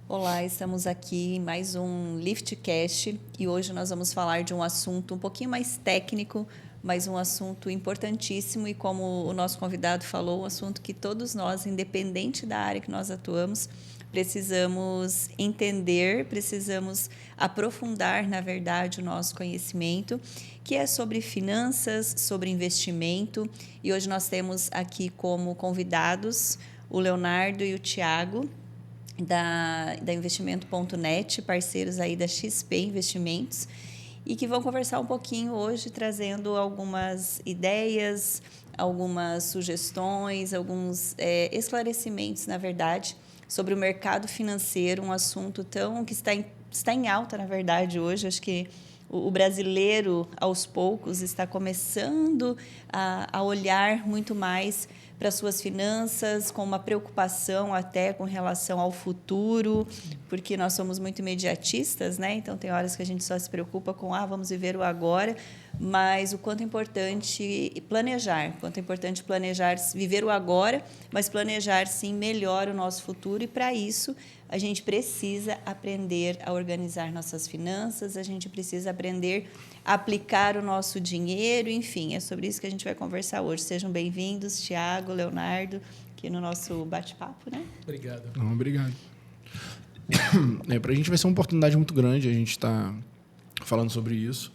Olá, estamos aqui em mais um Liftcast e hoje nós vamos falar de um assunto um pouquinho mais técnico, mas um assunto importantíssimo e, como o nosso convidado falou, um assunto que todos nós, independente da área que nós atuamos, precisamos entender, precisamos aprofundar, na verdade, o nosso conhecimento, que é sobre finanças, sobre investimento. E hoje nós temos aqui como convidados o Leonardo e o Tiago, da Investimento.net, parceiros aí da XP Investimentos, e que vão conversar um pouquinho hoje, trazendo algumas ideias, algumas sugestões, alguns esclarecimentos, na verdade, sobre o mercado financeiro, um assunto que está em alta, na verdade, hoje. Acho que o brasileiro, aos poucos, está começando a olhar muito mais para suas finanças, com uma preocupação até com relação ao futuro, porque nós somos muito imediatistas, né? Então, tem horas que a gente só se preocupa com, vamos viver o agora, mas o quanto é importante planejar, viver o agora, mas planejar, sim, melhor o nosso futuro, e, para isso, a gente precisa aprender a organizar nossas finanças, a gente precisa aprender a aplicar o nosso dinheiro, enfim, é sobre isso que a gente vai conversar hoje. Sejam bem-vindos, Tiago, Leonardo, aqui no nosso bate-papo, né? Obrigado. Não, obrigado. Para a gente vai ser uma oportunidade muito grande a gente estar falando sobre isso.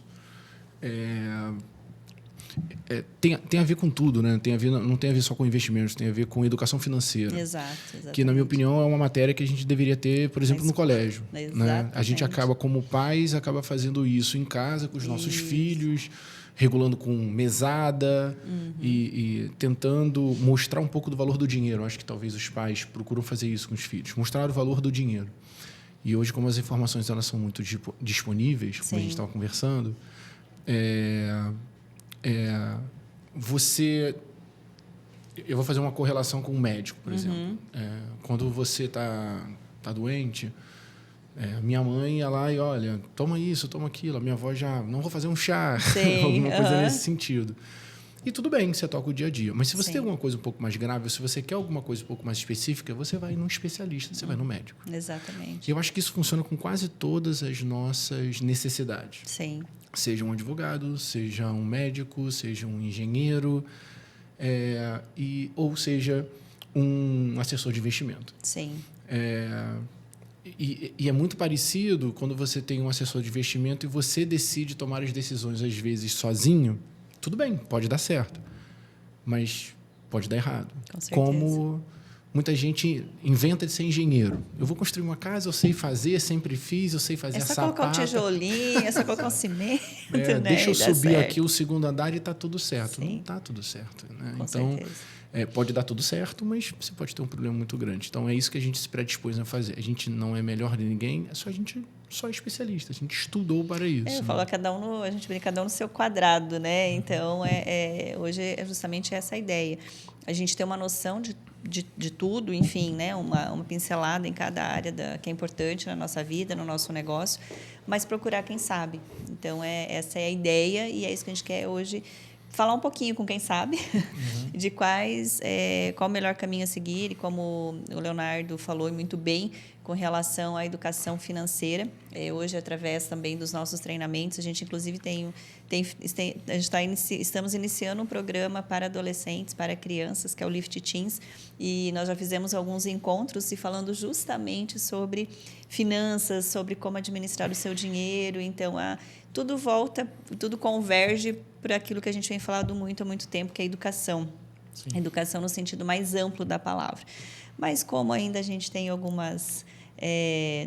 Tem a ver com tudo, né? Não tem a ver só com investimentos, tem a ver com educação financeira. Exato, exatamente. Que, na minha opinião, é uma matéria que a gente deveria ter, por exemplo, no colégio. Né? A gente acaba, como pais, fazendo isso em casa com os nossos filhos, regulando com mesada e tentando mostrar um pouco do valor do dinheiro. Acho que talvez os pais procuram fazer isso com os filhos, mostrar o valor do dinheiro. E hoje, como as informações elas são muito disponíveis, como a gente estava conversando, eu vou fazer uma correlação com um médico, por exemplo. Quando você está doente, minha mãe ia lá e, olha, toma isso, toma aquilo. A minha avó já, não vou fazer um chá, alguma coisa nesse sentido. E tudo bem que você toca o dia a dia. Mas se você tem alguma coisa um pouco mais grave, ou se você quer alguma coisa um pouco mais específica, você vai num especialista, você vai no médico. Exatamente. E eu acho que isso funciona com quase todas as nossas necessidades. Sim. Seja um advogado, seja um médico, seja um engenheiro, ou seja um assessor de investimento. Sim. E é muito parecido quando você tem um assessor de investimento e você decide tomar as decisões, às vezes, sozinho. Tudo bem, pode dar certo, mas pode dar errado. Com certeza. Como muita gente inventa de ser engenheiro. Eu vou construir uma casa, eu sei fazer, sempre fiz, eu sei fazer a sapata. É só colocar um tijolinho, é só colocar um cimento, né? Deixa eu subir certo. aqui o segundo andar e está tudo certo. Sim. Não está tudo certo. Né? Com então, certeza. Pode dar tudo certo, mas você pode ter um problema muito grande. Então, é isso que a gente se predispôs a fazer. A gente não é melhor de ninguém, a gente só é especialista. A gente estudou para isso. Eu falo, a gente brinca cada um no seu quadrado, né? Então, hoje é justamente essa a ideia. A gente tem uma noção de tudo, enfim, né? Uma pincelada em cada área que é importante na nossa vida, no nosso negócio, mas procurar quem sabe. Então, essa é a ideia, e é isso que a gente quer hoje, falar um pouquinho com quem sabe de qual o melhor caminho a seguir, e como o Leonardo falou muito bem com relação à educação financeira. Hoje, através também dos nossos treinamentos, a gente inclusive estamos iniciando um programa para adolescentes, para crianças, que é o Lift Teens, e nós já fizemos alguns encontros e falando justamente sobre finanças, sobre como administrar o seu dinheiro. Então, tudo converge para aquilo que a gente vem falando há muito tempo, que é a educação. Sim. A educação no sentido mais amplo da palavra. Mas como ainda a gente tem algumas,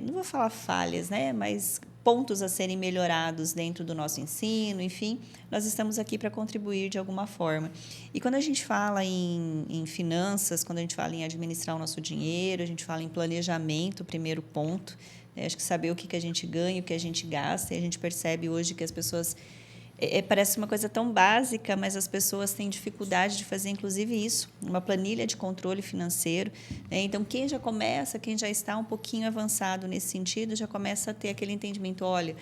não vou falar falhas, né? Mas pontos a serem melhorados dentro do nosso ensino, enfim, nós estamos aqui para contribuir de alguma forma. E quando a gente fala em finanças, quando a gente fala em administrar o nosso dinheiro, a gente fala em planejamento, o primeiro ponto. Acho que saber o que a gente ganha, o que a gente gasta, e a gente percebe hoje que as pessoas... parece uma coisa tão básica, mas as pessoas têm dificuldade de fazer, inclusive, isso, uma planilha de controle financeiro. Né? Então, quem já está um pouquinho avançado nesse sentido, já começa a ter aquele entendimento, olha,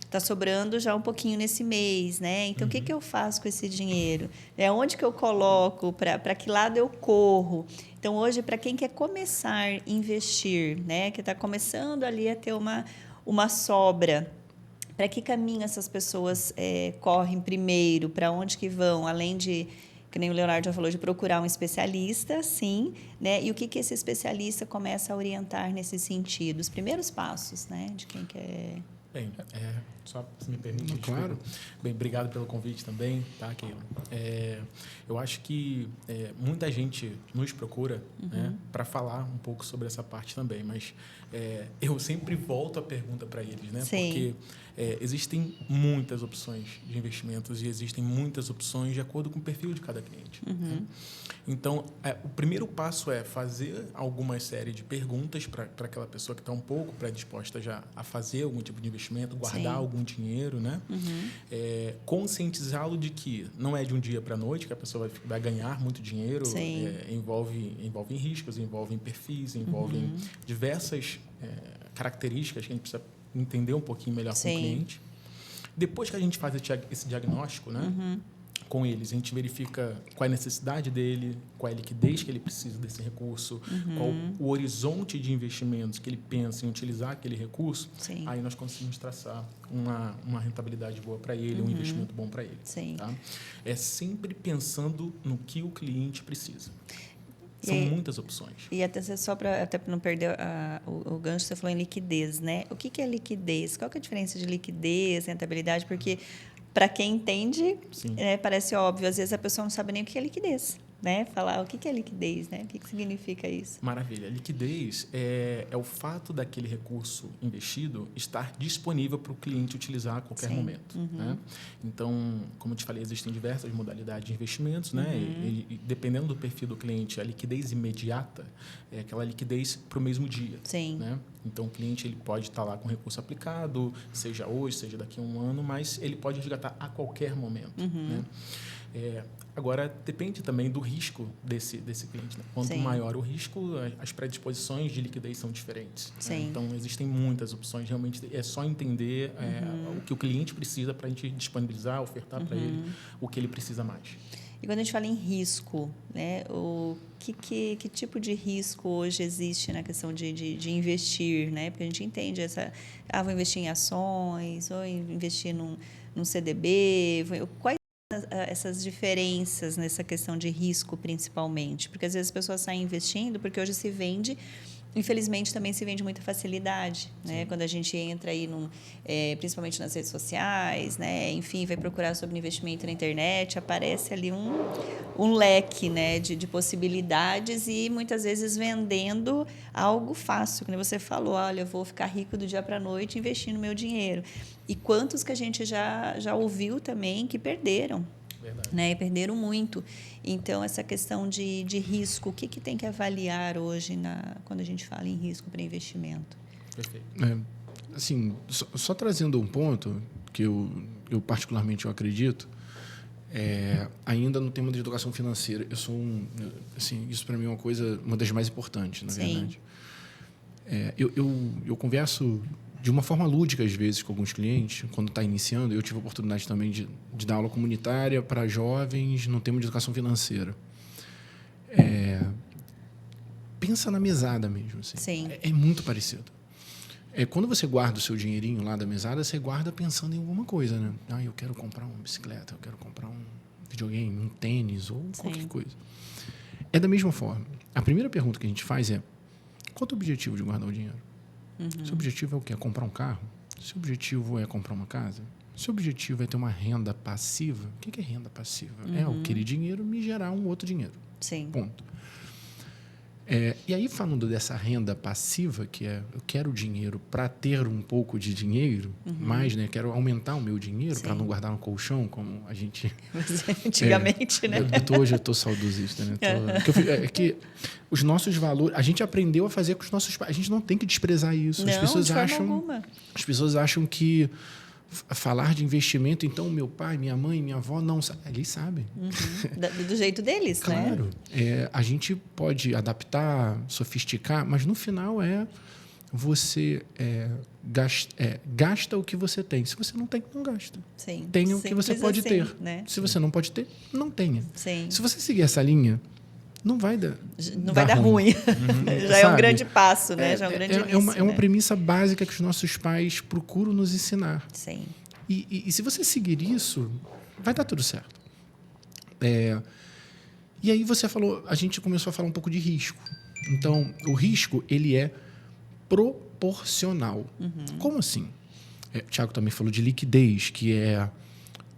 está sobrando já um pouquinho nesse mês, né? Então, o que eu faço com esse dinheiro? Onde que eu coloco? Para que lado eu corro? Então, hoje, para quem quer começar a investir, né? Que está começando ali a ter uma sobra, para que caminho essas pessoas correm primeiro? Para onde que vão? Além de, que nem o Leonardo já falou, de procurar um especialista, sim, né? E o que esse especialista começa a orientar nesse sentido? Os primeiros passos, né? De quem quer... Bem, só se me permite, claro. Bem, obrigado pelo convite também, tá, Keila? Eu acho que muita gente nos procura, né, para falar um pouco sobre essa parte também, mas eu sempre volto a pergunta para eles, né? Sim. Porque existem muitas opções de investimentos e existem muitas opções de acordo com o perfil de cada cliente. Né? Então, o primeiro passo é fazer alguma série de perguntas para aquela pessoa que está um pouco predisposta já a fazer algum tipo de investimento, guardar Sim. algum dinheiro, né? Conscientizá-lo de que não é de um dia para a noite que a pessoa vai ganhar muito dinheiro. Envolve riscos, envolve perfis, envolve diversas características que a gente precisa entender um pouquinho melhor com o cliente. Depois que a gente faz esse diagnóstico, né? Com eles, a gente verifica qual é a necessidade dele, qual é a liquidez que ele precisa desse recurso, qual o horizonte de investimentos que ele pensa em utilizar aquele recurso. Sim. Aí nós conseguimos traçar uma rentabilidade boa para ele, um investimento bom para ele. Sim. Tá? É sempre pensando no que o cliente precisa. São muitas opções. E até só para não perder o gancho, você falou em liquidez, né? O que é liquidez? Qual que é a diferença de liquidez, rentabilidade? Porque, para quem entende, parece óbvio. Às vezes, a pessoa não sabe nem o que é liquidez. Né? Falar o que é liquidez, né? O que significa isso? Maravilha. Liquidez é o fato daquele recurso investido estar disponível para o cliente utilizar a qualquer momento. Né? Então, como eu te falei, existem diversas modalidades de investimentos. Né? E dependendo do perfil do cliente, a liquidez imediata é aquela liquidez para o mesmo dia. Sim. Né? Então, o cliente ele pode estar lá com o recurso aplicado, seja hoje, seja daqui a um ano, mas ele pode resgatar a qualquer momento. Né? Agora, depende também do risco desse cliente. Né? Quanto maior o risco, as predisposições de liquidez são diferentes. Né? Então, existem muitas opções. Realmente, é só entender o que o cliente precisa para a gente disponibilizar, ofertar para ele o que ele precisa mais. E quando a gente fala em risco, né, que tipo de risco hoje existe na questão de investir? Né? Porque a gente entende vou investir em ações, ou investir num CDB. Quais essas diferenças nessa questão de risco, principalmente? Porque, às vezes, as pessoas saem investindo porque hoje se vende... Infelizmente, também se vende muita facilidade, né? Quando a gente entra aí, principalmente nas redes sociais, né? Enfim, vai procurar sobre investimento na internet, aparece ali um leque, né? de possibilidades e, muitas vezes, vendendo algo fácil. Como você falou, olha, eu vou ficar rico do dia para a noite investindo meu dinheiro. E quantos que a gente já ouviu também que perderam. Né? E perderam muito. Então, essa questão de risco, o que tem que avaliar hoje quando a gente fala em risco para investimento? Perfeito. Assim, só trazendo um ponto que eu particularmente acredito, ainda no tema de educação financeira, eu sou assim, isso para mim é uma das mais importantes, na verdade. Eu converso de uma forma lúdica, às vezes, com alguns clientes, quando está iniciando. Eu tive a oportunidade também de dar aula comunitária para jovens no tema de educação financeira. Pensa na mesada mesmo. Assim. Sim. É muito parecido. Quando você guarda o seu dinheirinho lá da mesada, você guarda pensando em alguma coisa. Né? Eu quero comprar uma bicicleta, eu quero comprar um videogame, um tênis ou qualquer coisa. É da mesma forma. A primeira pergunta que a gente faz é: qual é o objetivo de guardar o dinheiro? Seu objetivo é o quê? É comprar um carro? Seu objetivo é comprar uma casa? Seu objetivo é ter uma renda passiva? O que é renda passiva? É aquele dinheiro me gerar um outro dinheiro. Sim. Ponto. E aí, falando dessa renda passiva, que é eu quero dinheiro para ter um pouco de dinheiro, mais, né? Quero aumentar o meu dinheiro para não guardar no colchão, como a gente... Antigamente, né? Hoje eu estou saudosista, né? Que os nossos valores... A gente aprendeu a fazer com os nossos pais. A gente não tem que desprezar isso. Não, as pessoas de forma alguma. As pessoas acham que falar de investimento, então meu pai, minha mãe, minha avó não eles sabem. Do jeito deles, claro, né? A gente pode adaptar, sofisticar, mas no final você gasta o que você tem. Se você não tem, não gasta. Sim. Tenha o que você pode assim, ter. Né? Se você não pode ter, não tenha. Sim. Se você seguir essa linha, não vai dar ruim. Já é um grande passo, né? Já é um grande início, é uma premissa básica que os nossos pais procuram nos ensinar. Sim. E se você seguir isso, vai dar tudo certo. E aí a gente começou a falar um pouco de risco. Então, o risco, ele é proporcional. Como assim? O Thiago também falou de liquidez, que é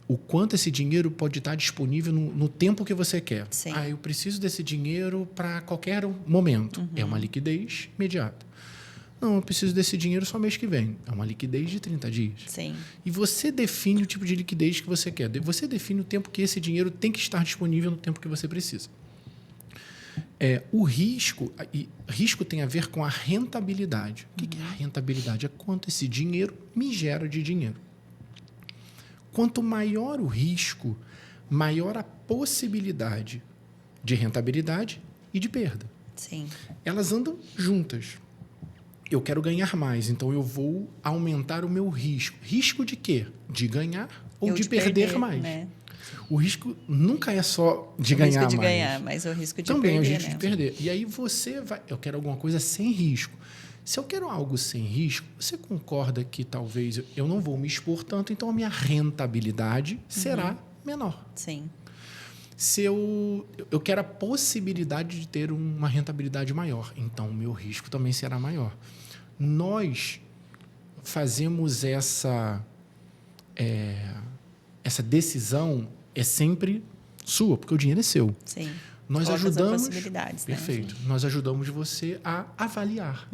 o quanto esse dinheiro pode estar disponível no tempo que você quer. Sim. Eu preciso desse dinheiro para qualquer momento. É uma liquidez imediata. Não, eu preciso desse dinheiro só mês que vem. É uma liquidez de 30 dias. Sim. E você define o tipo de liquidez que você quer. Você define o tempo que esse dinheiro tem que estar disponível no tempo que você precisa. O risco tem a ver com a rentabilidade. O que é a rentabilidade? É quanto esse dinheiro me gera de dinheiro. Quanto maior o risco, maior a possibilidade de rentabilidade e de perda. Sim. Elas andam juntas. Eu quero ganhar mais, então eu vou aumentar o meu risco. Risco de quê? De ganhar ou de perder mais. Né? O risco nunca é só de ganhar mais. O risco de ganhar, mas o risco de também perder. Também é o risco de perder. E aí você vai... Eu quero alguma coisa sem risco. Se eu quero algo sem risco, você concorda que talvez eu não vou me expor tanto, então a minha rentabilidade será menor. Sim. Se eu quero a possibilidade de ter uma rentabilidade maior, então o meu risco também será maior. Nós fazemos essa decisão sempre sua, porque o dinheiro é seu. Sim. Nós ajudamos. Possibilidades, perfeito. Né, nós ajudamos você a avaliar.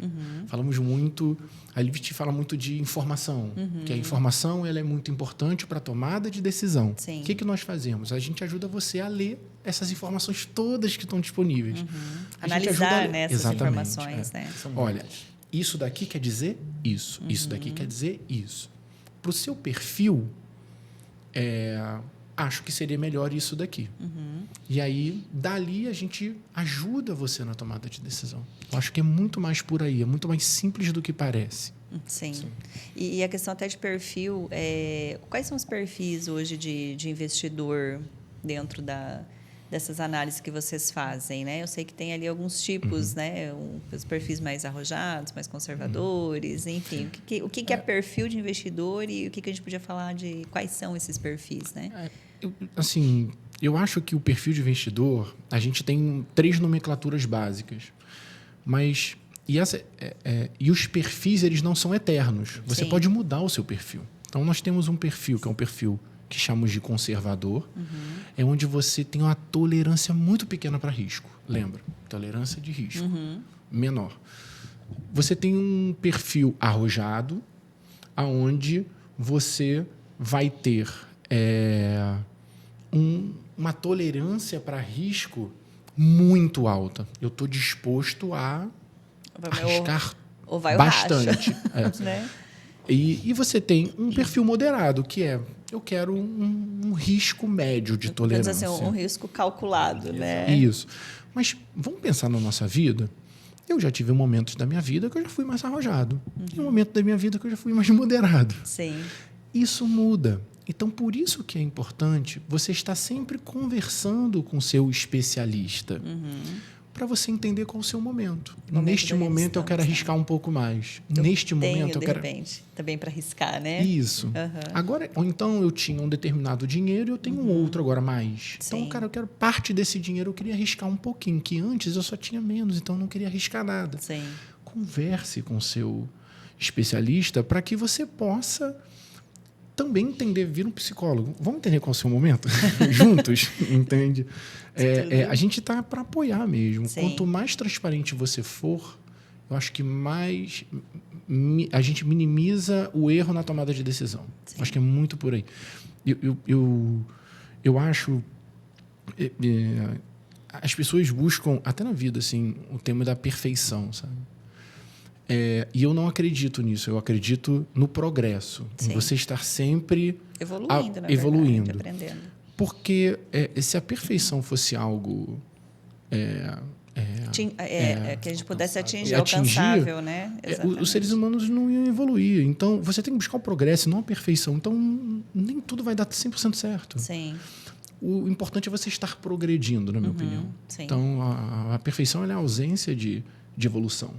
Falamos muito. A Lift fala muito de informação, que a informação ela é muito importante para a tomada de decisão. Sim. O que nós fazemos? A gente ajuda você a ler essas informações todas que estão disponíveis. Analisar essas informações. Né? Olha, isso daqui quer dizer isso. Isso daqui quer dizer isso. Para o seu perfil, acho que seria melhor isso daqui. E aí, dali, a gente ajuda você na tomada de decisão. Eu acho que é muito mais por aí, é muito mais simples do que parece. Sim. E a questão até de perfil, quais são os perfis hoje de investidor dentro dessas análises que vocês fazem, né? Eu sei que tem ali alguns tipos, né? Os perfis mais arrojados, mais conservadores, enfim. O que é perfil de investidor e o que a gente podia falar de quais são esses perfis, né? Eu acho que o perfil de investidor, a gente tem 3 nomenclaturas básicas, mas e os perfis eles não são eternos. Você pode mudar o seu perfil. Então nós temos um perfil que é um perfil que chamamos de conservador, é onde você tem uma tolerância muito pequena para risco. Lembra? Tolerância de risco menor. Você tem um perfil arrojado, aonde você vai ter uma tolerância para risco muito alta. Eu estou disposto a arriscar bastante. Né? E você tem um perfil moderado, que eu quero um risco médio de tolerância. Assim, um risco calculado, né? Isso. Mas vamos pensar na nossa vida. Eu já tive momentos da minha vida que eu já fui mais arrojado. E um momento da minha vida que eu já fui mais moderado. Sim. Isso muda. Então, por isso que é importante você estar sempre conversando com o seu especialista. Para você entender qual é o seu momento. Neste momento, eu quero arriscar um pouco mais. Neste momento, eu quero... de repente, também para arriscar, né? Isso. Agora, ou então, eu tinha um determinado dinheiro e eu tenho outro agora mais. Sim. Então, cara, eu quero parte desse dinheiro, eu queria arriscar um pouquinho, que antes eu só tinha menos, então eu não queria arriscar nada. Sim. Converse com o seu especialista para que você possa também entender, vir um psicólogo. Vamos entender qual é o seu momento? Juntos, entende? A gente está para apoiar mesmo. Sim. Quanto mais transparente você for, eu acho que mais a gente minimiza o erro na tomada de decisão. Sim. Acho que é muito por aí. Eu acho... as pessoas buscam, até na vida, assim, o tema da perfeição, sabe? E eu não acredito nisso. Eu acredito no progresso. Sim. Em você estar sempre evoluindo, aprendendo. Porque se a perfeição fosse algo que a gente pudesse atingir, alcançável, né? Os seres humanos não iam evoluir. Então, você tem que buscar o progresso, não a perfeição. Então, nem tudo vai dar 100% certo. Sim. O importante é você estar progredindo, na minha opinião. Sim. Então, a perfeição é a ausência de evolução.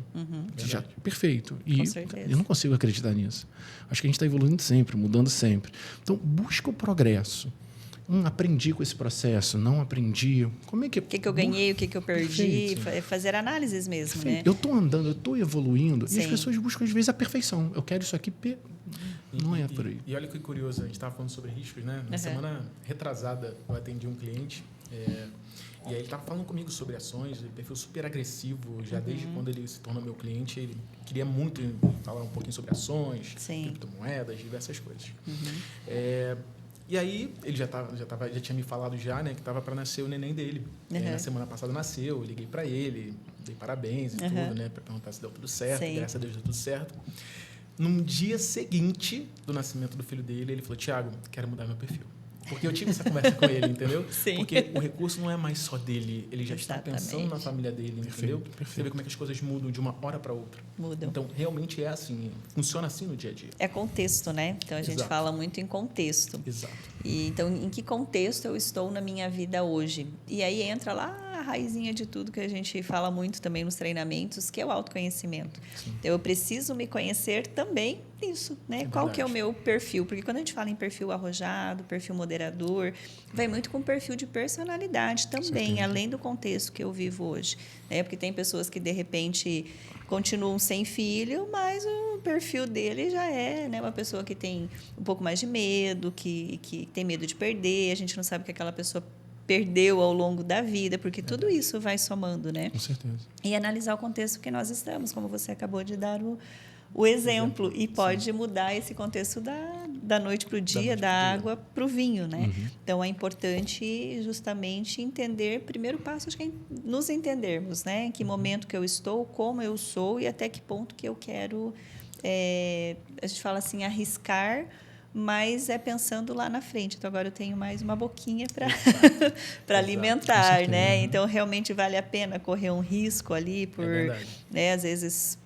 Já, perfeito. E com certeza. Eu não consigo acreditar nisso. Acho que a gente está evoluindo sempre, mudando sempre. Então, busca o progresso. Aprendi com esse processo, não aprendi. Como é que... O que eu ganhei, o que eu perdi. Fazer análises mesmo, né? Eu estou andando, eu estou evoluindo. Sim. E as pessoas buscam, às vezes, a perfeição. Eu quero isso aqui... Não é por aí. E olha que curioso, a gente estava falando sobre riscos, né? Na semana retrasada, eu atendi um cliente... E aí ele estava falando comigo sobre ações, ele perfil super agressivo, já desde quando ele se tornou meu cliente, ele queria muito falar um pouquinho sobre ações, criptomoedas, diversas coisas. E aí ele já tinha me falado né, que estava para nascer o neném dele. Na semana passada nasceu, eu liguei para ele, dei parabéns e tudo, né, para perguntar se deu tudo certo, graças a Deus deu tudo certo. Num dia seguinte do nascimento do filho dele, ele falou: Thiago, quero mudar meu perfil. Porque eu tive essa conversa com ele, entendeu? Sim. Porque o recurso não é mais só dele, ele já está pensando na família dele, entendeu? Perfeito. Você vê como é que as coisas mudam de uma hora para outra. Mudam. Então, realmente é assim, funciona assim no dia a dia. É contexto, né? Então, a gente fala muito em contexto. Exato. Então, em que contexto eu estou na minha vida hoje? E aí entra lá a raizinha de tudo que a gente fala muito também nos treinamentos, que é o autoconhecimento. Então, eu preciso me conhecer também nisso, né? Qual que é o meu perfil? Porque quando a gente fala em perfil arrojado, perfil moderador, vai muito com perfil de personalidade também, além do contexto que eu vivo hoje. Né? Porque tem pessoas que, de repente, continuam sem filho, mas o perfil dele já é, né, uma pessoa que tem um pouco mais de medo, que tem medo de perder, a gente não sabe o que aquela pessoa perdeu ao longo da vida, porque tudo isso vai somando, né? Com certeza. E analisar o contexto que nós estamos, como você acabou de dar o exemplo, e pode mudar esse contexto da noite para o dia, da água para o vinho, né? Então, é importante justamente entender, primeiro passo, acho que é nos entendermos, né? Em que momento que eu estou, como eu sou e até que ponto que eu quero, a gente fala assim, arriscar, mas é pensando lá na frente. Então, agora eu tenho mais uma boquinha para alimentar, né? Então, realmente vale a pena correr um risco ali por, né, às vezes...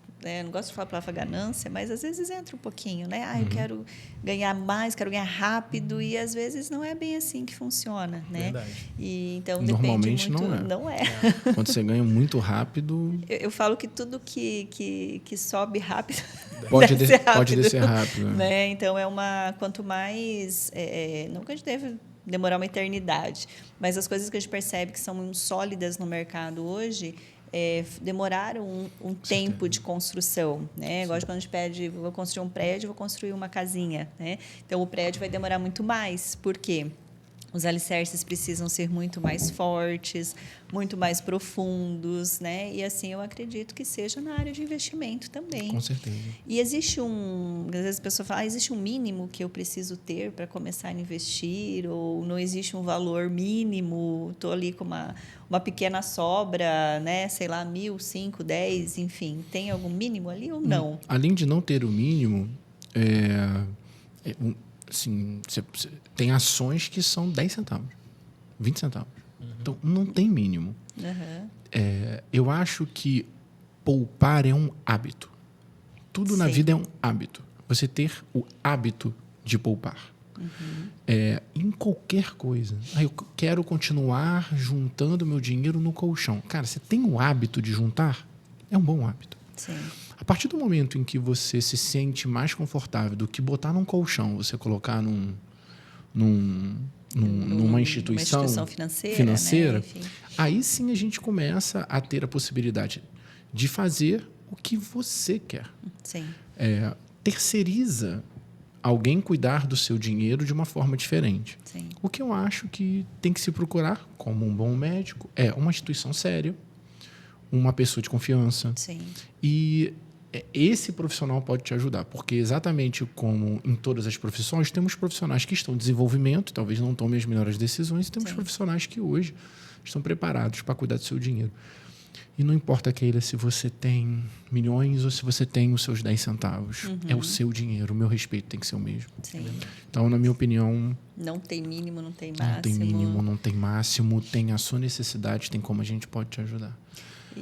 não gosto de falar a palavra ganância, mas às vezes entra um pouquinho, né? Eu quero ganhar mais, quero ganhar rápido, e às vezes não é bem assim que funciona, né? Verdade. E então normalmente depende muito, não é. Quando você ganha muito rápido, eu falo que tudo que sobe rápido pode descer rápido, né? Então quanto mais, não que a gente deve demorar uma eternidade, mas as coisas que a gente percebe que são sólidas no mercado hoje demoraram um tempo de construção, né? Igual quando a gente pede, vou construir um prédio, vou construir uma casinha, né? Então, o prédio vai demorar muito mais. Por quê? Os alicerces precisam ser muito mais fortes, muito mais profundos, né? E assim eu acredito que seja na área de investimento também. Com certeza. E existe às vezes a pessoa fala, existe um mínimo que eu preciso ter para começar a investir, ou não existe um valor mínimo, estou ali com uma pequena sobra, né? Sei lá, 1.000, 5, 10, enfim, tem algum mínimo ali ou não? Além de não ter o mínimo, assim, tem ações que são 10 centavos, 20 centavos. Então, não tem mínimo. Eu acho que poupar é um hábito. Tudo na vida é um hábito. Você ter o hábito de poupar. Em qualquer coisa. Eu quero continuar juntando meu dinheiro no colchão. Cara, você tem o hábito de juntar? É um bom hábito. Sim. A partir do momento em que você se sente mais confortável do que botar num colchão, você colocar numa instituição financeira, né? Aí sim a gente começa a ter a possibilidade de fazer o que você quer. Sim. Terceiriza alguém cuidar do seu dinheiro de uma forma diferente. Sim. O que eu acho que tem que se procurar, como um bom médico, é uma instituição séria, uma pessoa de confiança. Sim. E esse profissional pode te ajudar, porque exatamente como em todas as profissões, temos profissionais que estão em desenvolvimento, talvez não tomem as melhores decisões, e temos profissionais que hoje estão preparados para cuidar do seu dinheiro. E não importa, Keila, se você tem milhões ou se você tem os seus 10 centavos. É o seu dinheiro, o meu respeito tem que ser o mesmo. Sim. Então, na minha opinião... Não tem mínimo, não tem máximo. Não tem mínimo, não tem máximo, tem a sua necessidade, tem como a gente pode te ajudar.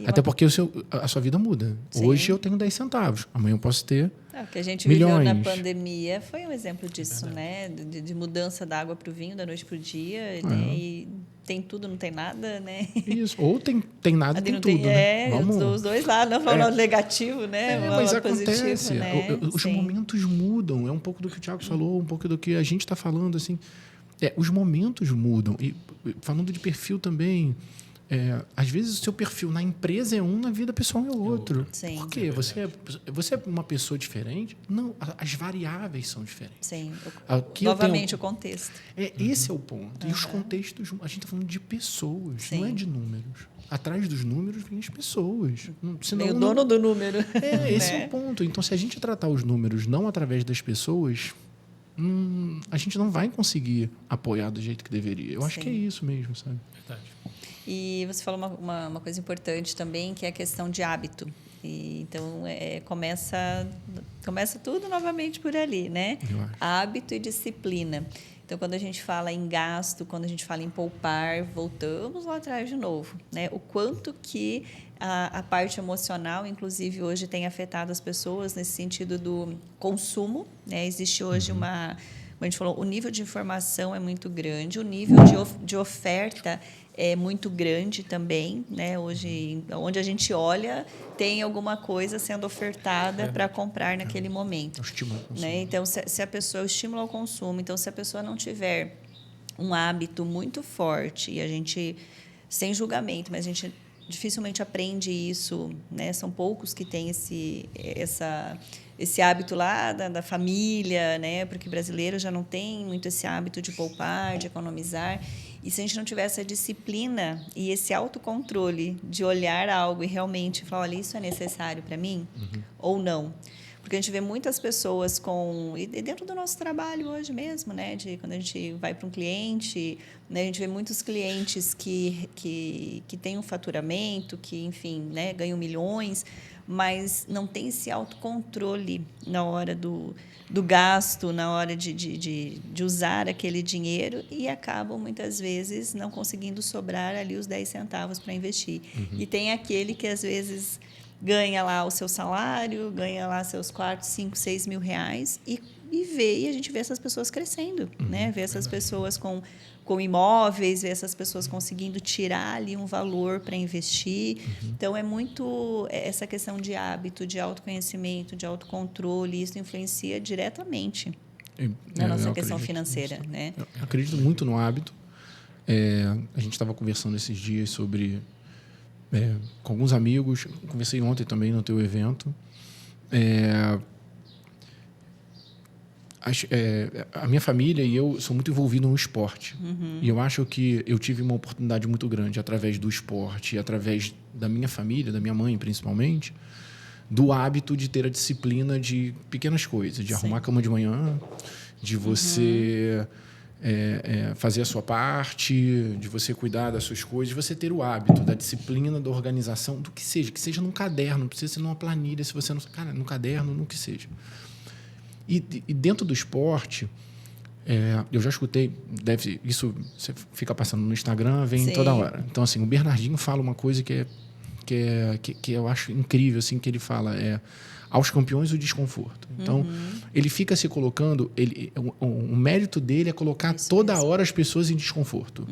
Até porque a sua vida muda. Sim. Hoje eu tenho 10 centavos, amanhã eu posso ter o que a gente milhões. Viveu na pandemia foi um exemplo disso, né? De mudança da água para o vinho, da noite para o dia, né? E tem tudo, não tem nada, né? Isso. Ou tem nada, tem tudo. Né? Os dois lados, não falando negativo, né? Mas acontece. Positivo, né? Os momentos mudam. É um pouco do que o Thiago falou, um pouco do que a gente está falando, assim. Os momentos mudam. E falando de perfil também, às vezes o seu perfil na empresa é um, na vida pessoal é outro. Sim. Por quê? Você é uma pessoa diferente? Não, as variáveis são diferentes. Sim. Aqui novamente, o contexto. Esse é o ponto. E os contextos, a gente está falando de pessoas, Sim. não é de números. Atrás dos números vem as pessoas. Senão, o dono do número. Esse é o ponto. Então, se a gente tratar os números não através das pessoas, a gente não vai conseguir apoiar do jeito que deveria. Eu acho que é isso mesmo, sabe? Verdade. E você falou uma coisa importante também, que é a questão de hábito. Então, começa tudo novamente por ali, né? Hábito e disciplina. Então, quando a gente fala em gasto, quando a gente fala em poupar, voltamos lá atrás de novo, né? O quanto que a parte emocional, inclusive, hoje tem afetado as pessoas nesse sentido do consumo, né? Existe hoje como a gente falou, o nível de informação é muito grande, o nível de oferta é muito grande também, né? Hoje, onde a gente olha, tem alguma coisa sendo ofertada para comprar naquele momento. Estímulo ao consumo. Né? Então, se a pessoa estimula ao consumo, então se a pessoa não tiver um hábito muito forte, e a gente, sem julgamento, mas a gente dificilmente aprende isso, né? São poucos que têm esse hábito lá da família, né? Porque brasileiro já não tem muito esse hábito de poupar, de economizar. E se a gente não tiver essa disciplina e esse autocontrole de olhar algo e realmente falar, olha, isso é necessário para mim ou não? Porque a gente vê muitas pessoas e dentro do nosso trabalho hoje mesmo, né? Quando a gente vai para um cliente, né? A gente vê muitos clientes que têm um faturamento, que, enfim, né? Ganham milhões, mas não tem esse autocontrole na hora do gasto, na hora de usar aquele dinheiro e acabam, muitas vezes, não conseguindo sobrar ali os 10 centavos para investir. E tem aquele que, às vezes, ganha lá o seu salário, ganha lá seus 4, 5, 6 mil reais e a gente vê essas pessoas crescendo, né? Vê essas pessoas com imóveis, ver essas pessoas conseguindo tirar ali um valor para investir. Então, é muito essa questão de hábito, de autoconhecimento, de autocontrole, isso influencia diretamente na nossa questão financeira. Né? Eu acredito muito no hábito. A gente estava conversando esses dias sobre... com alguns amigos, conversei ontem também no teu evento. A minha família e eu sou muito envolvido no esporte. E eu acho que eu tive uma oportunidade muito grande através do esporte, através da minha família, da minha mãe principalmente, do hábito de ter a disciplina de pequenas coisas, de arrumar a cama de manhã, de você fazer a sua parte, de você cuidar das suas coisas, de você ter o hábito da disciplina, da organização, do que seja num caderno, não precisa ser numa planilha, se você não... Cara, num caderno, no que seja. E dentro do esporte, eu já escutei, isso você fica passando no Instagram, vem toda hora. Então, assim, o Bernardinho fala uma coisa que eu acho incrível, assim, que ele fala, aos campeões o desconforto. Então, ele fica se colocando, o mérito dele é colocar toda hora as pessoas em desconforto.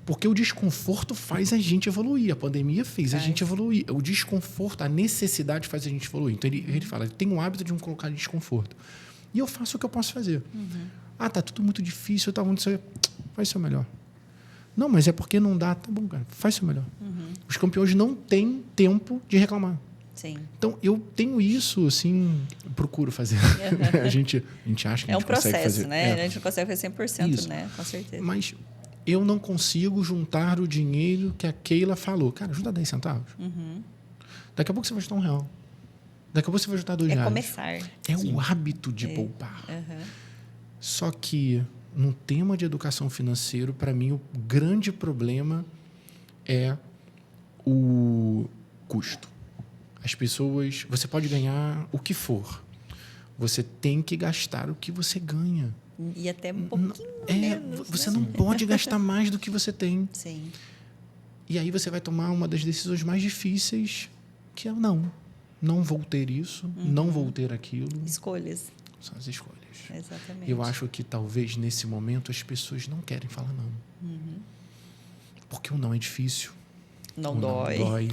Porque o desconforto faz a gente evoluir. A pandemia fez a gente evoluir. O desconforto, a necessidade faz a gente evoluir. Então, ele fala, ele tem o hábito de me colocar em desconforto. E eu faço o que eu posso fazer. Tá tudo muito difícil, faz o seu melhor. Não, mas é porque não dá. Tá bom, cara, faz o seu melhor. Os campeões não têm tempo de reclamar. Sim. Então, eu tenho isso, assim, procuro fazer. A gente acha que a gente consegue fazer. É um processo, né? A gente não consegue fazer 100%, isso. né? Com certeza. Mas eu não consigo juntar o dinheiro que a Keila falou. Cara, junta 10 centavos. Daqui a pouco você vai juntar R$1. Daqui a pouco você vai juntar R$2. É começar. O hábito de poupar. Só que, no tema de educação financeira, para mim, o grande problema é o custo. As pessoas... Você pode ganhar o que for. Você tem que gastar o que você ganha. E até um pouquinho menos. Você não pode gastar mais do que você tem. Sim. E aí você vai tomar uma das decisões mais difíceis, que é não vou ter isso, não vou ter aquilo. Escolhas. São as escolhas. Exatamente. Eu acho que talvez nesse momento as pessoas não querem falar não. Porque o não é difícil. Não dói. Não dói.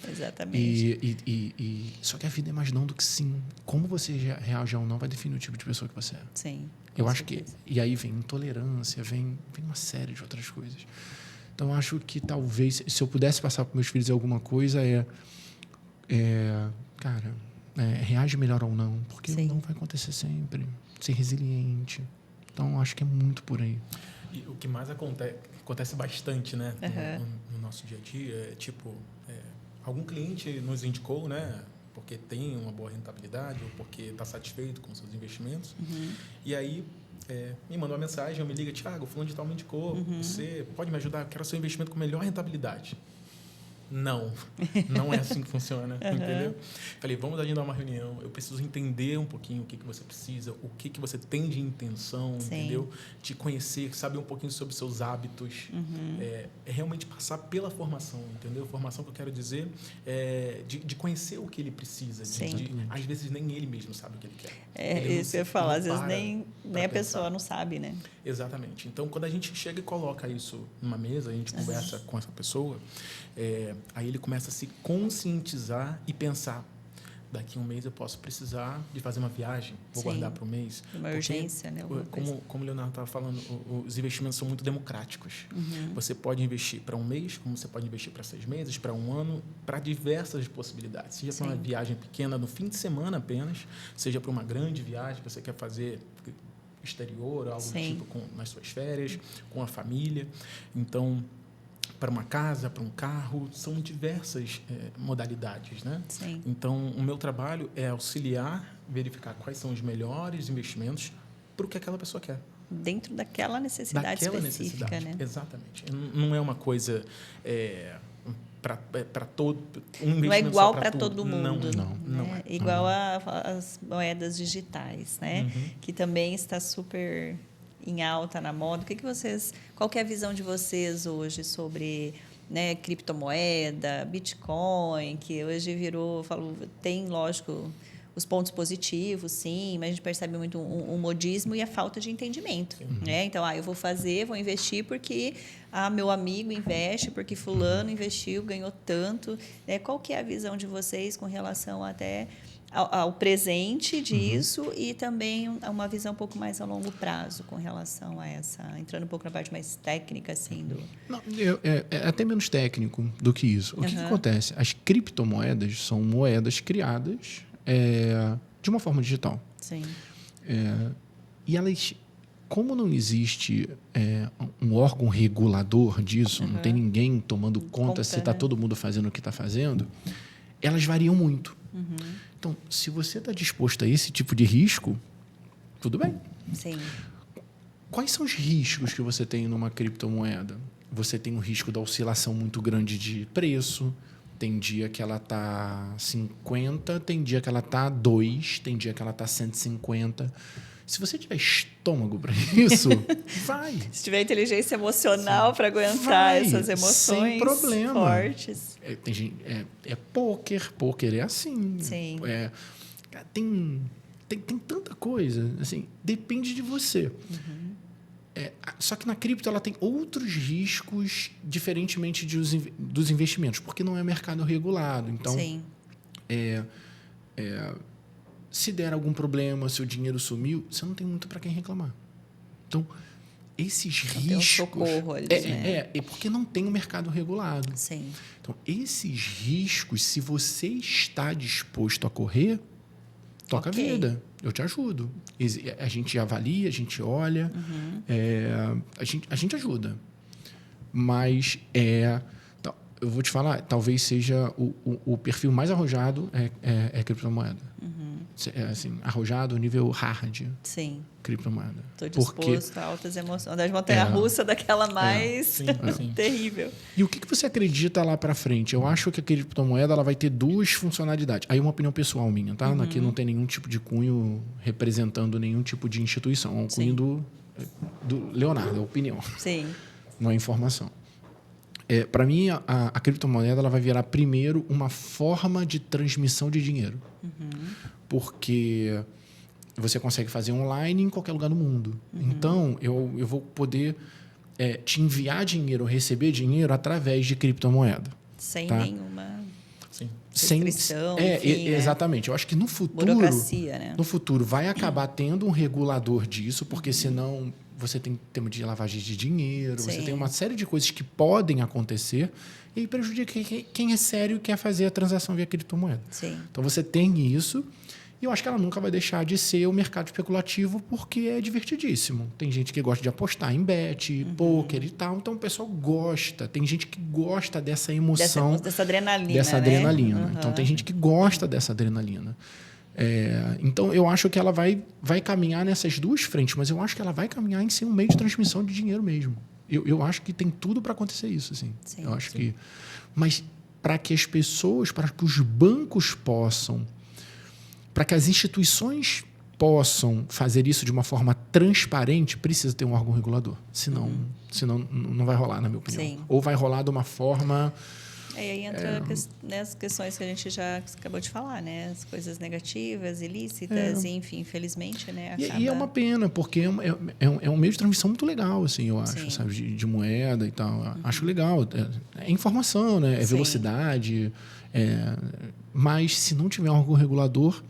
Exatamente. Só que a vida é mais não do que sim. Como você reage ao não vai definir o tipo de pessoa que você é. Sim. Eu acho que... E aí vem intolerância, vem uma série de outras coisas. Então, acho que talvez, se eu pudesse passar para meus filhos alguma coisa, reage melhor ao não, porque o não vai acontecer sempre. Ser resiliente. Então, acho que é muito por aí. E o que mais acontece bastante, né, no nosso dia a dia, algum cliente nos indicou, né, porque tem uma boa rentabilidade ou porque está satisfeito com seus investimentos, e aí me mandou uma mensagem, me liga, Thiago, fulano de tal me indicou, você pode me ajudar? Eu quero seu investimento com melhor rentabilidade. Não é assim que funciona, entendeu? Falei, vamos agendar uma reunião, eu preciso entender um pouquinho o que você precisa, o que você tem de intenção, entendeu? Te conhecer, saber um pouquinho sobre seus hábitos, é realmente passar pela formação, entendeu? A formação que eu quero dizer é de conhecer o que ele precisa, às vezes nem ele mesmo sabe o que ele quer. Isso que eu ia falar, às vezes nem a pessoa não sabe, né? Exatamente. Então, quando a gente chega e coloca isso numa mesa, a gente conversa com essa pessoa, aí ele começa a se conscientizar e pensar, daqui a um mês eu posso precisar de fazer uma viagem, vou guardar para o mês. Uma urgência, né? Como o Leonardo estava falando, os investimentos são muito democráticos. Você pode investir para um mês, como você pode investir para 6 meses, para um ano, para diversas possibilidades. Seja para uma viagem pequena no fim de semana apenas, seja para uma grande viagem que você quer fazer exterior, algo do tipo nas suas férias, com a família. Então, para uma casa, para um carro, são diversas modalidades, né? Sim. Então, o meu trabalho é auxiliar, verificar quais são os melhores investimentos para o que aquela pessoa quer. Dentro daquela necessidade específica, né? Exatamente. Não é uma coisa para todo... não é igual para todo mundo. Não é. Igual às moedas digitais, né? Que também está super em alta na moda. Qual que é a visão de vocês hoje sobre, né, criptomoeda, Bitcoin, que hoje tem, lógico, os pontos positivos, sim, mas a gente percebe muito um modismo e a falta de entendimento. Né? Então, eu vou investir porque meu amigo investe, porque fulano investiu, ganhou tanto. Né? Qual que é a visão de vocês com relação até ao presente disso e também uma visão um pouco mais a longo prazo com relação a entrando um pouco na parte mais técnica, assim, do... Não, é até menos técnico do que isso. O que acontece? As criptomoedas são moedas criadas de uma forma digital. Sim. E elas, como não existe um órgão regulador disso, não tem ninguém tomando conta se está todo mundo fazendo o que está fazendo, elas variam muito. Então, se você está disposto a esse tipo de risco, tudo bem. Sim. Quais são os riscos que você tem numa criptomoeda? Você tem um risco da oscilação muito grande de preço. Tem dia que ela está 50, tem dia que ela está 2, tem dia que ela está 150. Se você tiver estômago para isso, vai. Se tiver inteligência emocional para aguentar essas emoções sem problema. Fortes. É pôquer. Pôquer é assim. Sim. Tem tanta coisa. Assim, depende de você. Só que na cripto ela tem outros riscos diferentemente dos investimentos, porque não é mercado regulado. Então, sim. Se der algum problema, se o dinheiro sumiu, você não tem muito para quem reclamar. Então, esses riscos... Tem um socorro ali, né? Porque não tem um mercado regulado. Sim. Então, esses riscos, se você está disposto a correr, toca a vida. Eu te ajudo. A gente avalia, a gente olha, a gente ajuda. Mas eu vou te falar, talvez seja o perfil mais arrojado é criptomoeda. Assim, arrojado nível hard. Sim. Criptomoeda. Estou disposto a altas emoções. Andar de montanha-russa daquela mais terrível. E o que você acredita lá para frente? Eu acho que a criptomoeda ela vai ter 2 funcionalidades. Aí uma opinião pessoal minha, tá? Aqui não tem nenhum tipo de cunho representando nenhum tipo de instituição. É um cunho do Leonardo, é opinião. Sim. Não é informação. Para mim, a criptomoeda ela vai virar primeiro uma forma de transmissão de dinheiro. Porque você consegue fazer online em qualquer lugar do mundo. Então, eu vou poder te enviar dinheiro, receber dinheiro através de criptomoeda. Sem tá? nenhuma sem restrição. Enfim, exatamente. Eu acho que no futuro... burocracia, né? No futuro vai acabar tendo um regulador disso, porque senão... Você tem tema de lavagem de dinheiro, você tem uma série de coisas que podem acontecer e aí prejudica quem é sério e quer fazer a transação via criptomoeda. Sim. Então, você tem isso e eu acho que ela nunca vai deixar de ser o mercado especulativo porque é divertidíssimo. Tem gente que gosta de apostar em bet, pôquer e tal, então o pessoal gosta. Tem gente que gosta dessa emoção. Dessa adrenalina, Dessa adrenalina. Então, tem gente que gosta dessa adrenalina. Então, eu acho que ela vai caminhar nessas duas frentes, mas eu acho que ela vai caminhar em ser um meio de transmissão de dinheiro mesmo. Eu acho que tem tudo para acontecer isso. Assim. Sim, eu acho que... Mas para que as pessoas, para que os bancos possam, para que as instituições possam fazer isso de uma forma transparente, precisa ter um órgão regulador. Senão não vai rolar, na minha opinião. Sim. Ou vai rolar de uma forma... E aí entra as questões que a gente já acabou de falar, né? As coisas negativas, ilícitas, enfim, infelizmente, né? E é uma pena, porque é um meio de transmissão muito legal, assim, eu acho, sabe? De moeda e tal. Acho legal. É informação, né? É velocidade. Mas se não tiver um órgão regulador,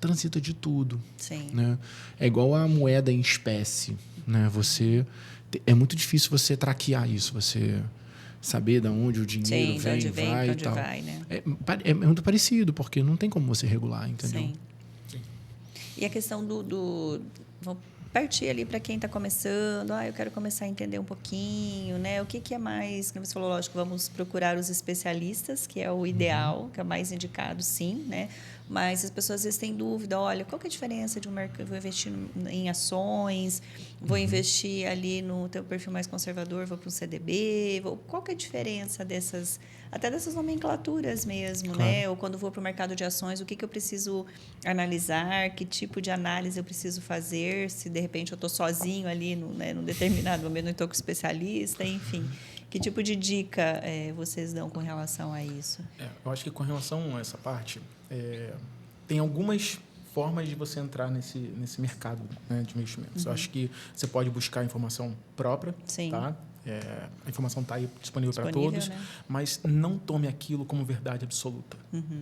transita de tudo. Sim. Né? É igual a moeda em espécie, né? É muito difícil você traquear isso, você... saber de onde o dinheiro vem, vai e tal. Né? É muito parecido, porque não tem como você regular, entendeu? Sim. E a questão vou partir ali para quem está começando. Eu quero começar a entender um pouquinho, né? O que é mais... Como você falou, lógico, vamos procurar os especialistas, que é o ideal, que é o mais indicado, sim, né? Mas as pessoas às vezes têm dúvida, olha, qual que é a diferença de um mercado? Vou investir em ações, vou investir ali no teu perfil mais conservador, vou para um CDB, qual que é a diferença até dessas nomenclaturas mesmo, claro. né? Ou quando vou para o mercado de ações, o que eu preciso analisar, que tipo de análise eu preciso fazer, se de repente eu estou sozinho ali num determinado momento, não estou com especialista, enfim. Que tipo de dica vocês dão com relação a isso? Eu acho que com relação a essa parte, tem algumas formas de você entrar nesse mercado, né, de investimentos. Eu acho que você pode buscar informação própria. Sim. Tá? A informação está aí disponível para todos, né? Mas não tome aquilo como verdade absoluta.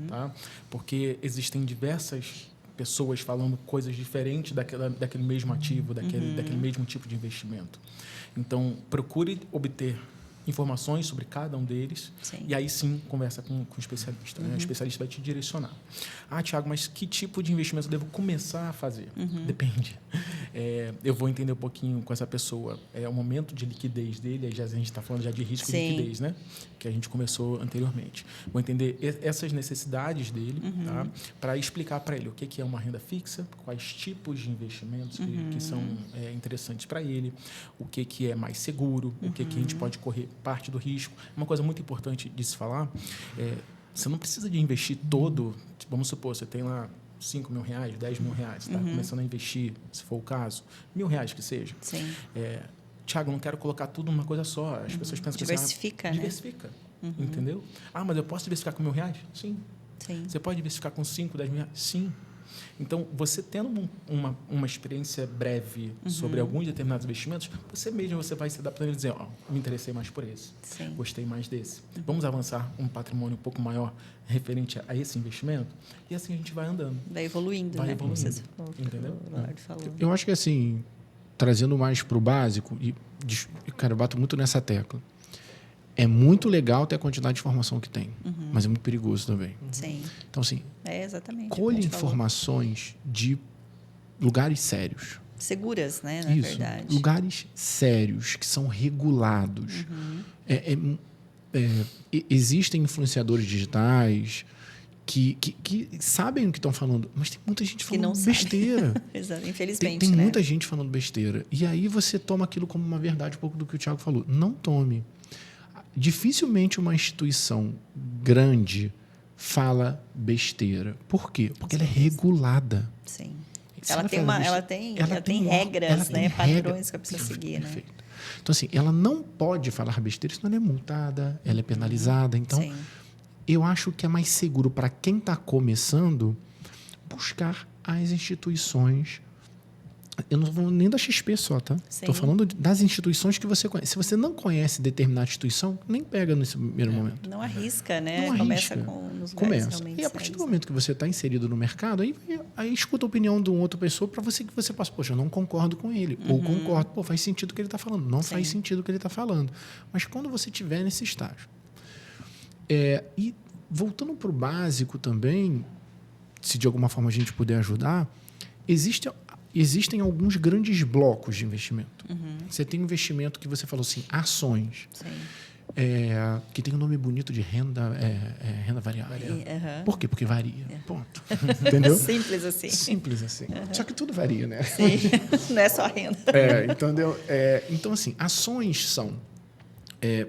Tá? Porque existem diversas pessoas falando coisas diferentes daquele mesmo ativo, daquele mesmo tipo de investimento. Então, procure obter informações sobre cada um deles. Sim. E aí sim conversa com o especialista. Né? O especialista vai te direcionar. Tiago, mas que tipo de investimento eu devo começar a fazer? Depende. Eu vou entender um pouquinho com essa pessoa. O momento de liquidez dele, aí a gente está falando já de risco de liquidez, né? Que a gente começou anteriormente. Vou entender essas necessidades dele, tá? Para explicar para ele o que é uma renda fixa, quais tipos de investimentos que são interessantes para ele, o que é mais seguro, o que a gente pode correr parte do risco. Uma coisa muito importante de se falar, você não precisa de investir todo, vamos supor, você tem lá 5 mil reais, 10 mil reais, está começando a investir, se for o caso, R$1.000 que seja. Sim. Tiago, não quero colocar tudo numa coisa só. As pessoas pensam diversifica, que diversifica, entendeu? mas eu posso diversificar com R$1.000? Sim. Você pode diversificar com 5, 10 mil reais? Sim. Então, você tendo uma experiência breve sobre alguns determinados investimentos, você vai se adaptando e dizer, me interessei mais por esse, gostei mais desse. Vamos avançar um patrimônio um pouco maior referente a esse investimento? E assim a gente vai andando. Vai evoluindo, né? Como vocês falou, entendeu? O Leonardo falou. Eu acho que, assim, trazendo mais para o básico, cara, eu bato muito nessa tecla. É muito legal ter a quantidade de informação que tem, mas é muito perigoso também. Sim. Então, assim, exatamente colhe informações de lugares sérios. Seguras, né, na verdade. Lugares sérios, que são regulados. Existem influenciadores digitais que sabem o que estão falando, mas tem muita gente falando besteira. Exato, infelizmente. Tem muita gente falando besteira. E aí você toma aquilo como uma verdade, um pouco do que o Tiago falou. Não tome. Dificilmente uma instituição grande fala besteira. Por quê? Porque ela é regulada. Sim. Ela tem regras, né? Padrões que a pessoa seguir, né? Então, assim, ela não pode falar besteira, senão ela é multada, ela é penalizada. Então, Sim. eu acho que é mais seguro para quem está começando buscar as instituições. Eu não vou nem da XP só, tá? Estou falando das instituições que você conhece. Se você não conhece determinada instituição, nem pega nesse primeiro momento. Não arrisca, né? Não Começa arrisca. com nos Começa. E a partir do momento que você está inserido no mercado, aí escuta a opinião de uma outra pessoa para você que você possa, poxa, eu não concordo com ele. Ou concordo, pô, faz sentido o que ele está falando. Não faz sentido o que ele está falando. Mas quando você estiver nesse estágio. E voltando para o básico também, se de alguma forma a gente puder ajudar, existem alguns grandes blocos de investimento. Você tem investimento que você falou assim, ações. Sim. Que tem um nome bonito de renda variável. Por quê? Porque varia. Ponto. Entendeu? Simples assim. Simples assim. Só que tudo varia, né? Sim. Não é só renda. Entendeu? Então, assim, ações são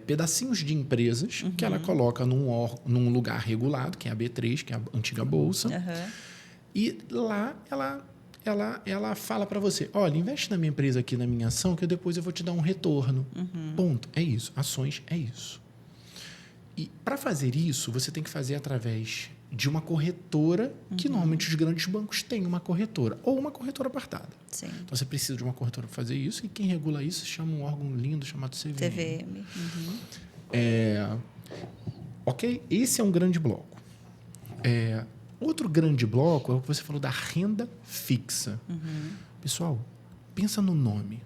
pedacinhos de empresas que ela coloca num lugar regulado, que é a B3, que é a antiga bolsa. E lá ela fala para você, olha, investe na minha empresa aqui, na minha ação, que depois eu vou te dar um retorno. Ponto. É isso. Ações é isso. E para fazer isso, você tem que fazer através de uma corretora, que normalmente os grandes bancos têm uma corretora, ou uma corretora apartada. Sim. Então, você precisa de uma corretora para fazer isso, e quem regula isso chama um órgão lindo chamado CVM. Ok? Esse é um grande bloco. Outro grande bloco é o que você falou da renda fixa. Pessoal, pensa no nome.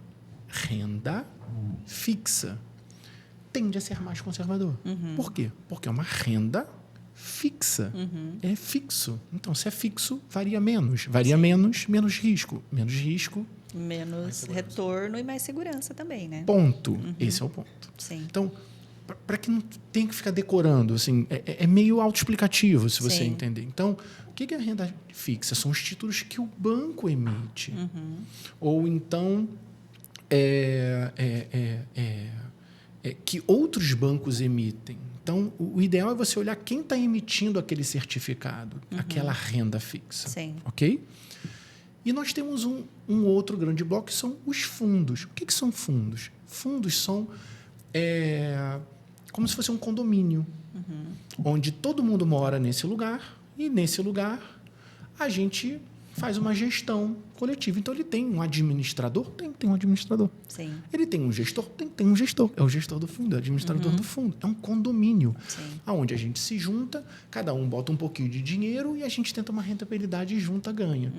Renda fixa. Tende a ser mais conservador. Por quê? Porque é uma renda fixa. É fixo. Então, se é fixo, varia menos. Varia menos risco. Menos risco. Menos retorno e mais segurança também, né? Ponto. Esse é o ponto. Sim. Então, para que não tenha que ficar decorando, assim, é meio autoexplicativo, se você entender. Então, o que é a renda fixa? São os títulos que o banco emite. Ou então, que outros bancos emitem. Então, o ideal é você olhar quem está emitindo aquele certificado, aquela renda fixa. Sim. Ok? E nós temos um outro grande bloco, que são os fundos. O que são fundos? Fundos são como se fosse um condomínio, onde todo mundo mora nesse lugar, e nesse lugar a gente faz uma gestão coletiva. Então, ele tem um administrador? Tem um administrador. Sim. Ele tem um gestor? Tem um gestor. É o gestor do fundo, é o administrador do fundo. É um condomínio, onde a gente se junta, cada um bota um pouquinho de dinheiro e a gente tenta uma rentabilidade e junta ganha.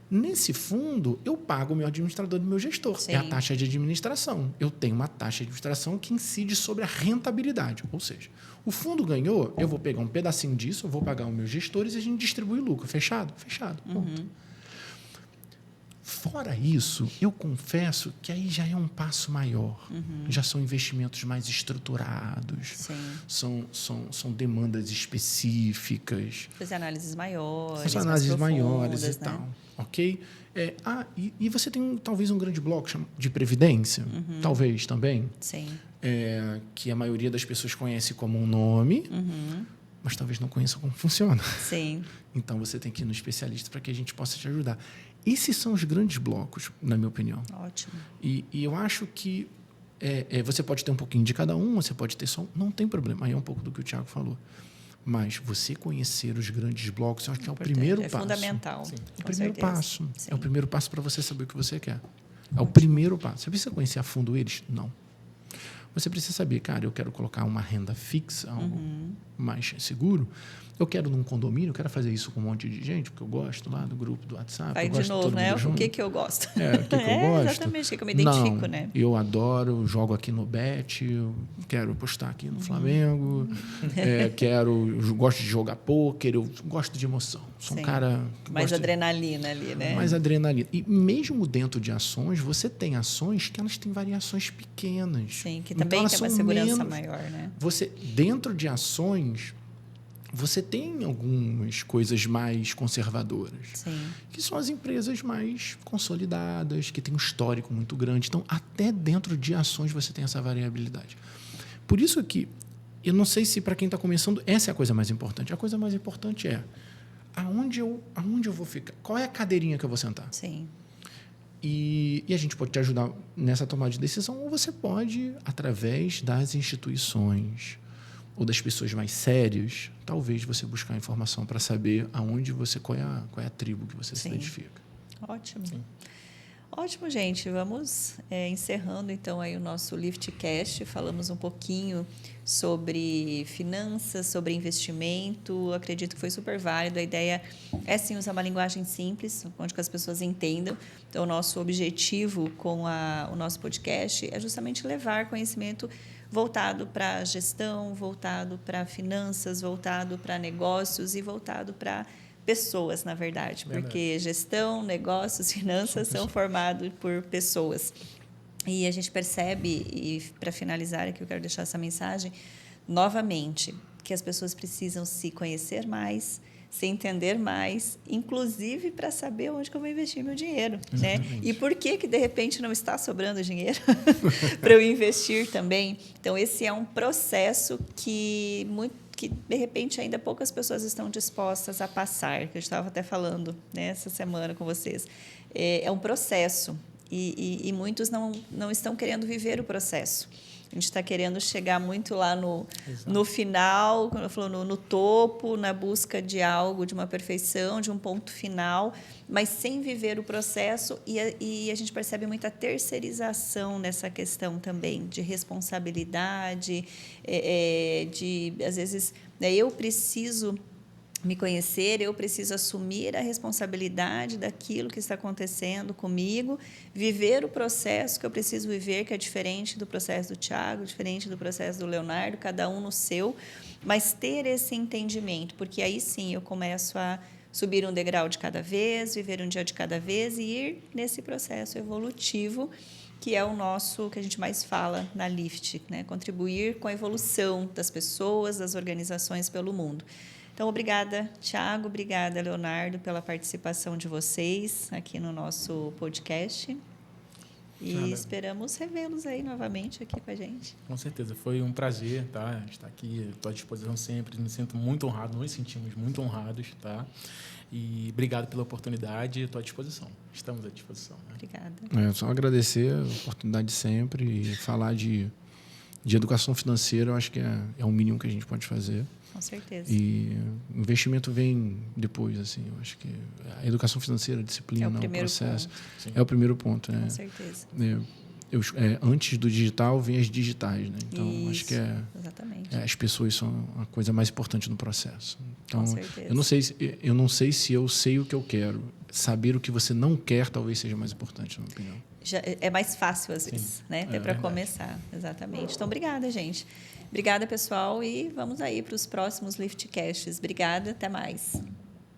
Nesse fundo, eu pago o meu administrador do meu gestor. É a taxa de administração. Eu tenho uma taxa de administração que incide sobre a rentabilidade. Ou seja, o fundo ganhou, eu vou pegar um pedacinho disso, eu vou pagar os meus gestores e a gente distribui o lucro. Fechado? Fechado. Ponto. Fora isso, eu confesso que aí já é um passo maior. Já são investimentos mais estruturados. São demandas específicas. Fazer análises maiores. Fazer análises maiores e né? tal. Ok? E você tem talvez um grande bloco de previdência. Talvez também. Sim. Que a maioria das pessoas conhece como um nome, mas talvez não conheça como funciona. Sim. Então, você tem que ir no especialista para que a gente possa te ajudar. Esses são os grandes blocos, na minha opinião. Ótimo. E eu acho que você pode ter um pouquinho de cada um, você pode ter só um, não tem problema. Aí é um pouco do que o Thiago falou. Mas você conhecer os grandes blocos, eu acho que é o primeiro passo. É fundamental. É o primeiro passo. Sim. É o primeiro passo para você saber o que você quer. É o primeiro passo. Você precisa conhecer a fundo eles? Não. Você precisa saber, cara, eu quero colocar uma renda fixa, algo mais seguro. Eu quero num condomínio, eu quero fazer isso com um monte de gente, porque eu gosto lá do grupo do WhatsApp. Aí, de novo, né? O que eu gosto? O que eu gosto? Exatamente, o que eu me identifico, não, né? Eu adoro, jogo aqui no Bet, eu quero postar aqui no Flamengo, gosto de jogar pôquer, eu gosto de emoção. Sou um cara... Mais adrenalina ali, né? Mais adrenalina. E mesmo dentro de ações, você tem ações que elas têm variações pequenas. Sim, que também tem uma segurança maior, né? Dentro de ações... Você tem algumas coisas mais conservadoras, que são as empresas mais consolidadas, que têm um histórico muito grande. Então, até dentro de ações você tem essa variabilidade. Por isso que, eu não sei se para quem está começando, essa é a coisa mais importante. A coisa mais importante é aonde eu vou ficar? Qual é a cadeirinha que eu vou sentar? Sim. E a gente pode te ajudar nessa tomada de decisão, ou você pode, através das instituições ou das pessoas mais sérias, talvez você buscar informação para saber aonde você, qual é a tribo que você se identifica. Ótimo. Sim. Ótimo, gente. Vamos encerrando, então, aí o nosso LiftCast. Falamos um pouquinho sobre finanças, sobre investimento. Acredito que foi super válido. A ideia é, sim, usar uma linguagem simples, onde que as pessoas entendam. Então, o nosso objetivo com o nosso podcast é justamente levar conhecimento voltado para gestão, voltado para finanças, voltado para negócios e voltado para pessoas, na verdade, porque gestão, negócios, finanças são formados por pessoas. E a gente percebe, e para finalizar aqui eu quero deixar essa mensagem, novamente, que as pessoas precisam se conhecer mais, se entender mais, inclusive para saber onde que eu vou investir meu dinheiro, né? E por que de repente não está sobrando dinheiro para eu investir também. Então, esse é um processo que de repente ainda poucas pessoas estão dispostas a passar, que eu estava até falando, né, essa semana com vocês. É um processo e muitos não estão querendo viver o processo. A gente está querendo chegar muito lá no final, como eu falo, no topo, na busca de algo, de uma perfeição, de um ponto final, mas sem viver o processo. E a gente percebe muita terceirização nessa questão também, de responsabilidade, às vezes, eu preciso me conhecer, eu preciso assumir a responsabilidade daquilo que está acontecendo comigo, viver o processo que eu preciso viver, que é diferente do processo do Thiago, diferente do processo do Leonardo, cada um no seu, mas ter esse entendimento, porque aí sim eu começo a subir um degrau de cada vez, viver um dia de cada vez e ir nesse processo evolutivo, que é o nosso, que a gente mais fala na Lift, né? Contribuir com a evolução das pessoas, das organizações pelo mundo. Então, obrigada, Thiago, obrigada, Leonardo, pela participação de vocês aqui no nosso podcast. E esperamos revê-los aí novamente aqui com a gente. Com certeza, foi um prazer, tá? Estar aqui, estou à disposição sempre, me sinto muito honrado, nos sentimos muito honrados, tá? E obrigado pela oportunidade, estou à disposição, estamos à disposição. Né? Obrigada. Só agradecer a oportunidade sempre e falar de educação financeira, eu acho que é o mínimo que a gente pode fazer. Com certeza. E investimento vem depois, assim. Eu acho que a educação financeira, a disciplina, o processo é o primeiro ponto. Com certeza. Antes do digital vem as digitais, né? Então Isso, acho que exatamente. As pessoas são a coisa mais importante no processo. Então com certeza. eu não sei se eu sei o que eu quero. Saber o que você não quer talvez seja mais importante, na minha opinião. Já é mais fácil às vezes, né? Até para começar, exatamente. Então, obrigada, gente. Obrigada, pessoal, e vamos aí para os próximos LiftCasts. Obrigada, até mais.